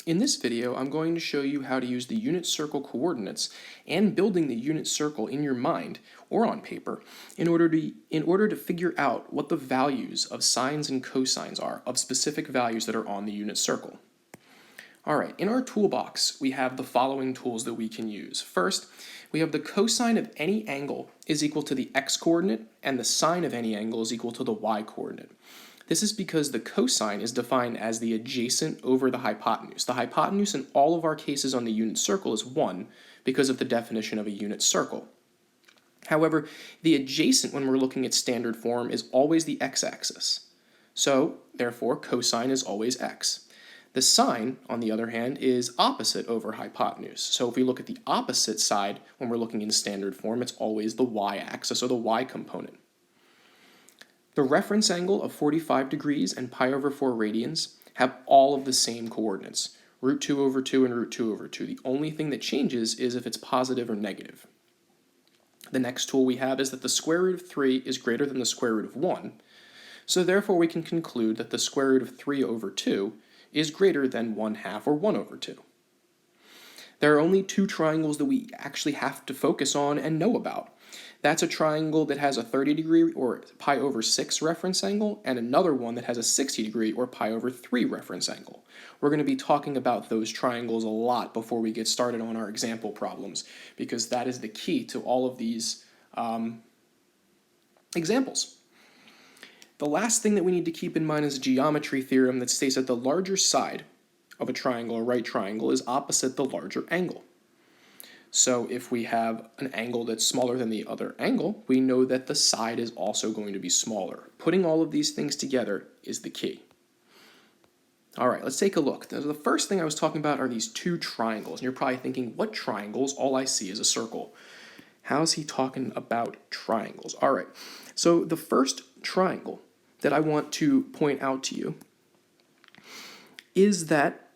In this video, I'm going to show you how to use the unit circle coordinates and building the unit circle in your mind or on paper in order to figure out what the values of sines and cosines are of specific values that are on the unit circle. Alright, in our toolbox, we have the following tools that we can use. First, we have the cosine of any angle is equal to the x-coordinate, and the sine of any angle is equal to the y-coordinate. This is because the cosine is defined as the adjacent over the hypotenuse. The hypotenuse in all of our cases on the unit circle is 1 because of the definition of a unit circle. However, the adjacent when we're looking at standard form is always the x-axis. So, therefore, cosine is always x. The sine, on the other hand, is opposite over hypotenuse. So if we look at the opposite side when we're looking in standard form, it's always the y-axis or the y component. The reference angle of 45 degrees and pi over 4 radians have all of the same coordinates, root 2 over 2 and root 2 over 2. The only thing that changes is if it's positive or negative. The next tool we have is that the square root of 3 is greater than the square root of 1, so therefore we can conclude that the square root of 3 over 2 is greater than 1/2 or 1 over 2. There are only two triangles that we actually have to focus on and know about. That's a triangle that has a 30 degree or pi over 6 reference angle, and another one that has a 60 degree or pi over 3 reference angle. We're going to be talking about those triangles a lot before we get started on our example problems, because that is the key to all of these examples. The last thing that we need to keep in mind is a geometry theorem that states that the larger side of a triangle, a right triangle, is opposite the larger angle. So if we have an angle that's smaller than the other angle, we know that the side is also going to be smaller. Putting all of these things together is the key. All right, let's take a look. The first thing I was talking about are these two triangles. And you're probably thinking, what triangles? All I see is a circle. How's he talking about triangles? All right, so the first triangle that I want to point out to you is that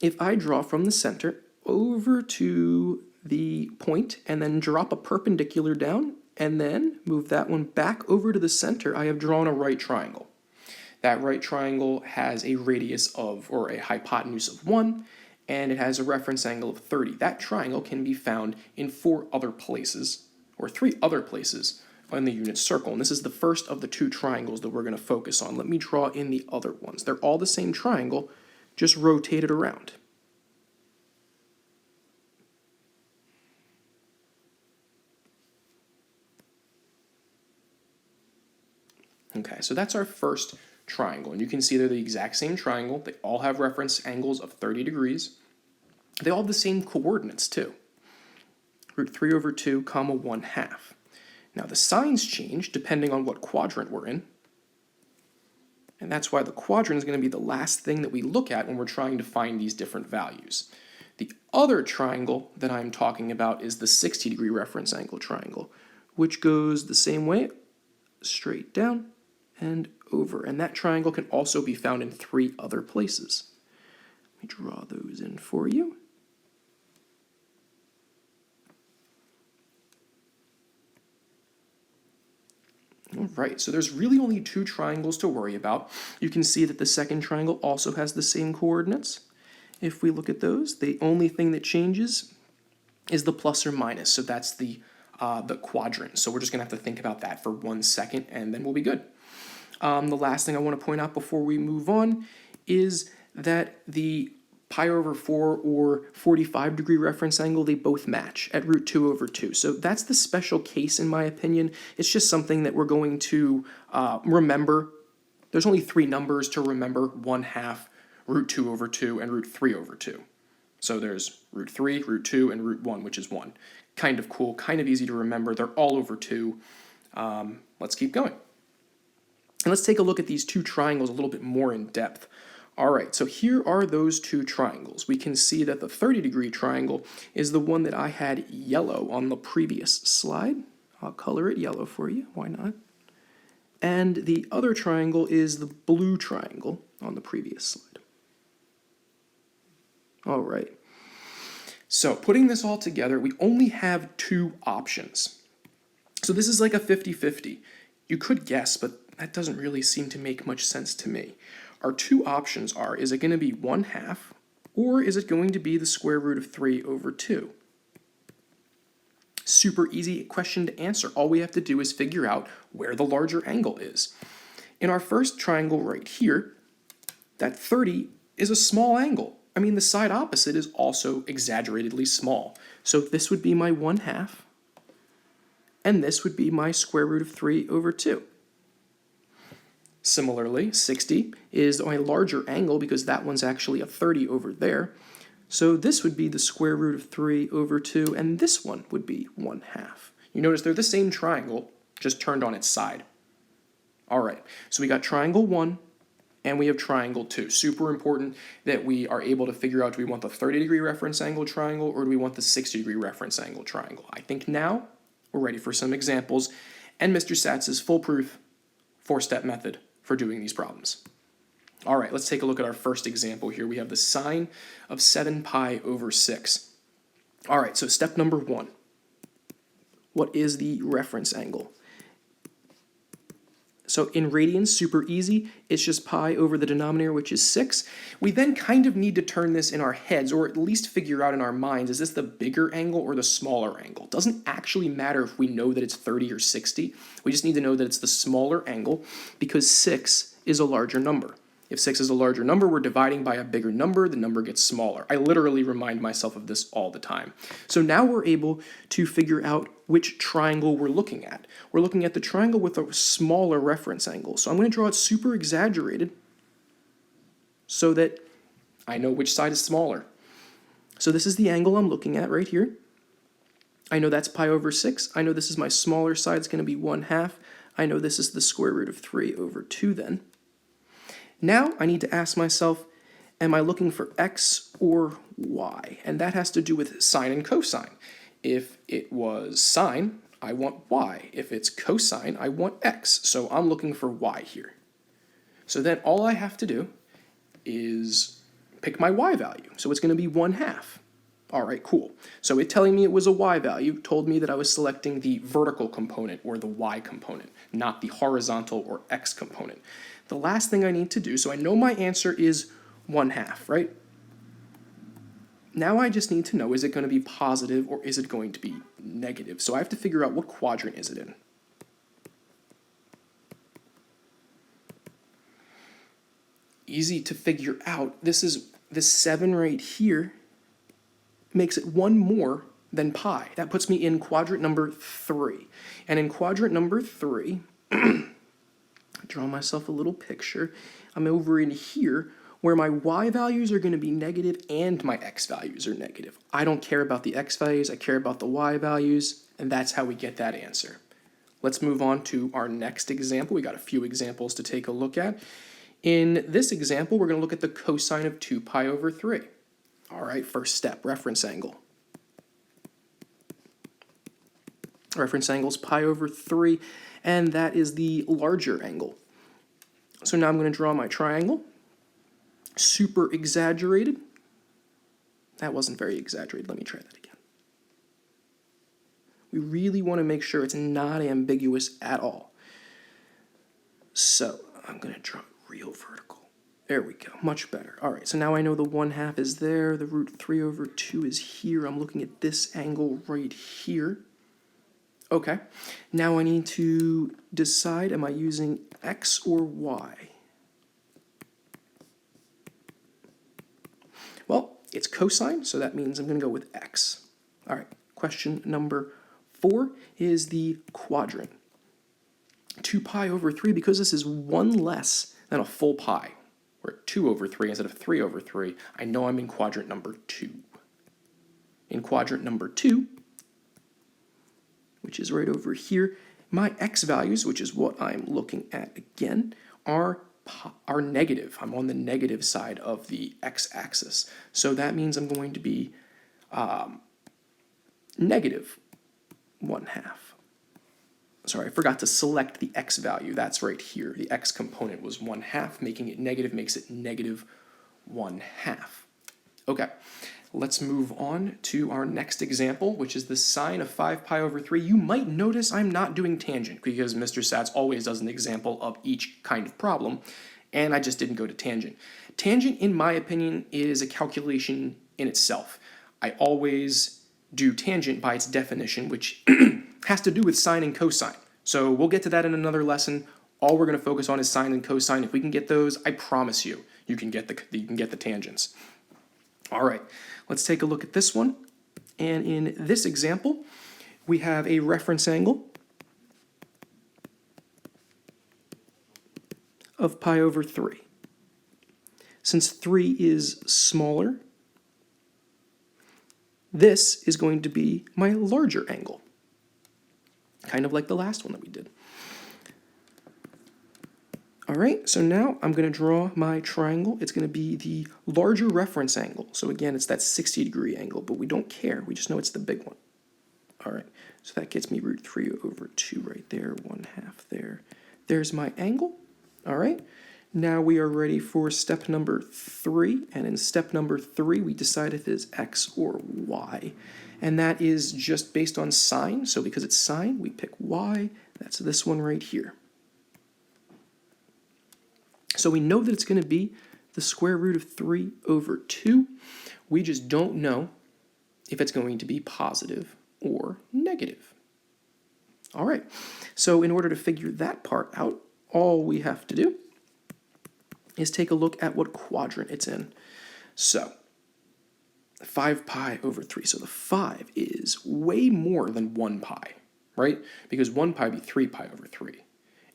if I draw from the center over to the point and then drop a perpendicular down and then move that one back over to the center, I have drawn a right triangle. That right triangle has a radius of, or a hypotenuse of 1, and it has a reference angle of 30. That triangle can be found in 4 other places, or 3 other places, on the unit circle, and this is the first of the 2 triangles that we're going to focus on. Let me draw in the other ones. They're all the same triangle, just rotated around. Okay, so that's our first triangle, and you can see they're the exact same triangle. They all have reference angles of 30 degrees. They all have the same coordinates too. Root 3 over 2, comma 1/2. Now the signs change depending on what quadrant we're in, and that's why the quadrant is going to be the last thing that we look at when we're trying to find these different values. The other triangle that I'm talking about is the 60 degree reference angle triangle, which goes the same way, straight down and over, and that triangle can also be found in 3 other places. Let me draw those in for you. Alright, so there's really only 2 triangles to worry about. You can see that the second triangle also has the same coordinates. If we look at those, the only thing that changes is the plus or minus, so that's the quadrant. So we're just going to have to think about that for 1 second, and then we'll be good. The last thing I want to point out before we move on is that the pi over 4 or 45 degree reference angle, they both match at root 2 over 2. So that's the special case in my opinion. It's just something that we're going to remember. There's only 3 numbers to remember: 1/2, root 2 over 2, and root 3 over 2. So there's root 3, root 2, and root 1, which is 1. Kind of cool, kind of easy to remember. They're all over 2. Let's keep going. And let's take a look at these 2 triangles a little bit more in depth. All right, so here are those 2 triangles. We can see that the 30 degree triangle is the one that I had yellow on the previous slide. I'll color it yellow for you, why not? And the other triangle is the blue triangle on the previous slide. All right, so putting this all together, we only have 2 options. So this is like a 50-50. You could guess, but that doesn't really seem to make much sense to me. Our 2 options are, is it going to be 1/2 or is it going to be the square root of 3 over 2? Super easy question to answer. All we have to do is figure out where the larger angle is. In our first triangle right here, that 30 is a small angle. I mean, the side opposite is also exaggeratedly small. So this would be my 1/2, and this would be my square root of 3 over 2. Similarly, 60 is my larger angle because that one's actually a 30 over there. So this would be the square root of 3 over 2, and this one would be 1/2. You notice they're the same triangle, just turned on its side. All right, so we got triangle 1, and we have triangle 2. Super important that we are able to figure out, do we want the 30-degree reference angle triangle or do we want the 60-degree reference angle triangle? I think now we're ready for some examples and Mr. Satz's foolproof 4-step method for doing these problems. All right, let's take a look at our first example here. We have the sine of 7 pi over 6. All right, so step number 1. What is the reference angle? So in radians, super easy. It's just pi over the denominator, which is 6. We then kind of need to turn this in our heads, or at least figure out in our minds, is this the bigger angle or the smaller angle? It doesn't actually matter if we know that it's 30 or 60. We just need to know that it's the smaller angle because 6 is a larger number. If 6 is a larger number, we're dividing by a bigger number, the number gets smaller. I literally remind myself of this all the time. So now we're able to figure out which triangle we're looking at. We're looking at the triangle with a smaller reference angle. So I'm going to draw it super exaggerated so that I know which side is smaller. So this is the angle I'm looking at right here. I know that's pi over 6. I know this is my smaller side, it's going to be 1/2. I know this is the square root of 3 over 2 then. Now I need to ask myself, am I looking for x or y? And that has to do with sine and cosine. If it was sine, I want y. If it's cosine, I want x. So I'm looking for y here. So then all I have to do is pick my y value. So it's going to be 1/2. All right, cool. So it telling me it was a y value told me that I was selecting the vertical component or the y component, not the horizontal or x component. The last thing I need to do, so I know my answer is 1/2, right? Now I just need to know, is it going to be positive or is it going to be negative? So I have to figure out what quadrant is it in. Easy to figure out. This 7 right here makes it one more than pi. That puts me in quadrant number 3. And in quadrant number 3, draw myself a little picture. I'm over in here where my y values are going to be negative and my x values are negative. I don't care about the x values, I care about the y values, and that's how we get that answer. Let's move on to our next example. We got a few examples to take a look at. In this example, we're going to look at the cosine of 2 pi over 3. All right, first step, reference angle. Reference angle is pi over 3, and that is the larger angle. So now I'm going to draw my triangle. Super exaggerated. That wasn't very exaggerated. Let me try that again. We really want to make sure it's not ambiguous at all. So I'm going to draw real vertical. There we go, much better. All right, so now I know the 1/2 is there, the root 3 over 2 is here. I'm looking at this angle right here. Okay, now I need to decide, am I using x or y? Well, it's cosine, so that means I'm going to go with x. All right, question number 4 is the quadrant. 2 pi over 3, because this is 1 less than a full pi. We're at 2 over 3 instead of 3 over 3. I know I'm in quadrant number 2. In quadrant number 2, which is right over here, my x values, which is what I'm looking at again, are negative. I'm on the negative side of the x-axis. So that means I'm going to be negative 1/2. Sorry, I forgot to select the x value. That's right here. The x component was 1/2. Making it negative makes it negative 1/2. Okay, let's move on to our next example, which is the sine of 5 pi over 3. You might notice I'm not doing tangent because Mr. Satz always does an example of each kind of problem. and I just didn't go to tangent. Tangent, in my opinion, is a calculation in itself. I always do tangent by its definition, which has to do with sine and cosine. So we'll get to that in another lesson. All we're going to focus on is sine and cosine. If we can get those, I promise you, you can get the tangents. All right, let's take a look at this one. And in this example, we have a reference angle of pi over 3. Since 3 is smaller, this is going to be my larger angle, kind of like the last one that we did. All right, so now I'm going to draw my triangle. It's going to be the larger reference angle. So again, it's that 60-degree angle, but we don't care. We just know it's the big one. All right, so that gets me root 3 over 2 right there, 1/2 there. There's my angle. All right, now we are ready for step number 3. And in step number 3, we decide if it is x or y. And that is just based on sine. So because it's sine, we pick y. That's this one right here. So we know that it's going to be the square root of 3 over 2. We just don't know if it's going to be positive or negative. All right, so in order to figure that part out, all we have to do is take a look at what quadrant it's in. So 5 pi over 3. So the 5 is way more than 1 pi, right? Because 1 pi would be 3 pi over 3.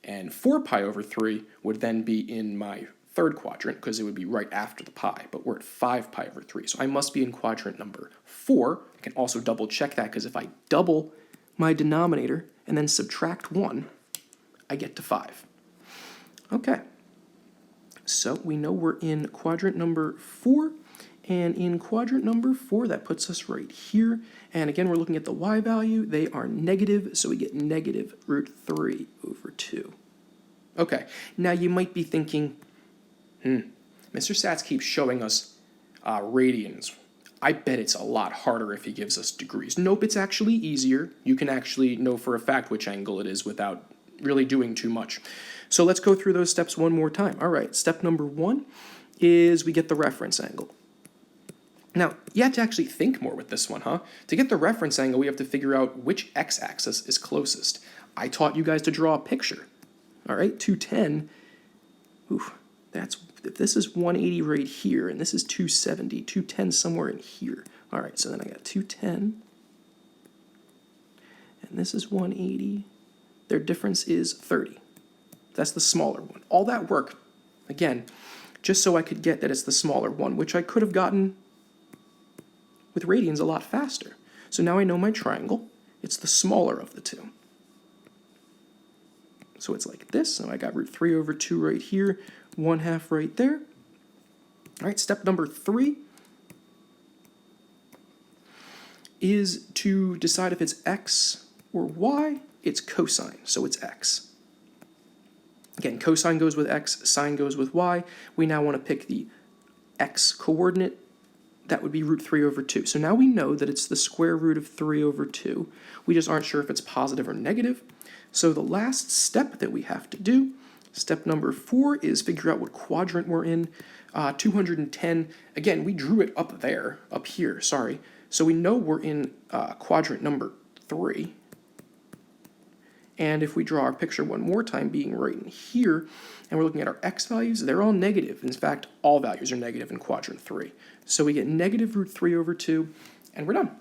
And 4 pi over 3 would then be in my third quadrant because it would be right after the pi, but we're at 5 pi over 3. So I must be in quadrant number 4. I can also double check that because if I double my denominator and then subtract 1, I get to 5. Okay, so we know we're in quadrant number 4, and in quadrant number 4, that puts us right here. And again, we're looking at the y value. They are negative, so we get negative root 3 over 2. Okay, now you might be thinking, Mr. Sats keeps showing us radians. I bet it's a lot harder if he gives us degrees. Nope, it's actually easier. You can actually know for a fact which angle it is without really doing too much. So let's go through those steps one more time. All right, step number 1 is we get the reference angle. Now, you have to actually think more with this one, huh? To get the reference angle, we have to figure out which x-axis is closest. I taught you guys to draw a picture. All right, 210, if this is 180 right here, and this is 270, 210 somewhere in here. All right, so then I got 210, and this is 180. Their difference is 30. That's the smaller one. All that work, again, just so I could get that it's the smaller one, which I could have gotten with radians a lot faster. So now I know my triangle. It's the smaller of the two. So it's like this. So I got root 3 over 2 right here, 1/2 right there. All right, step number 3 is to decide if it's x or y. It's cosine, so it's x. Again, cosine goes with x, sine goes with y. We now want to pick the x coordinate. That would be root 3 over 2. So now we know that it's the square root of 3 over 2. We just aren't sure if it's positive or negative. So the last step that we have to do, step number 4, is figure out what quadrant we're in. 210, again, we drew it up there, up here, sorry. So we know we're in quadrant number 3. And if we draw our picture one more time, being right in here, and we're looking at our x values, they're all negative. In fact, all values are negative in quadrant 3. So we get negative root 3 over 2, and we're done.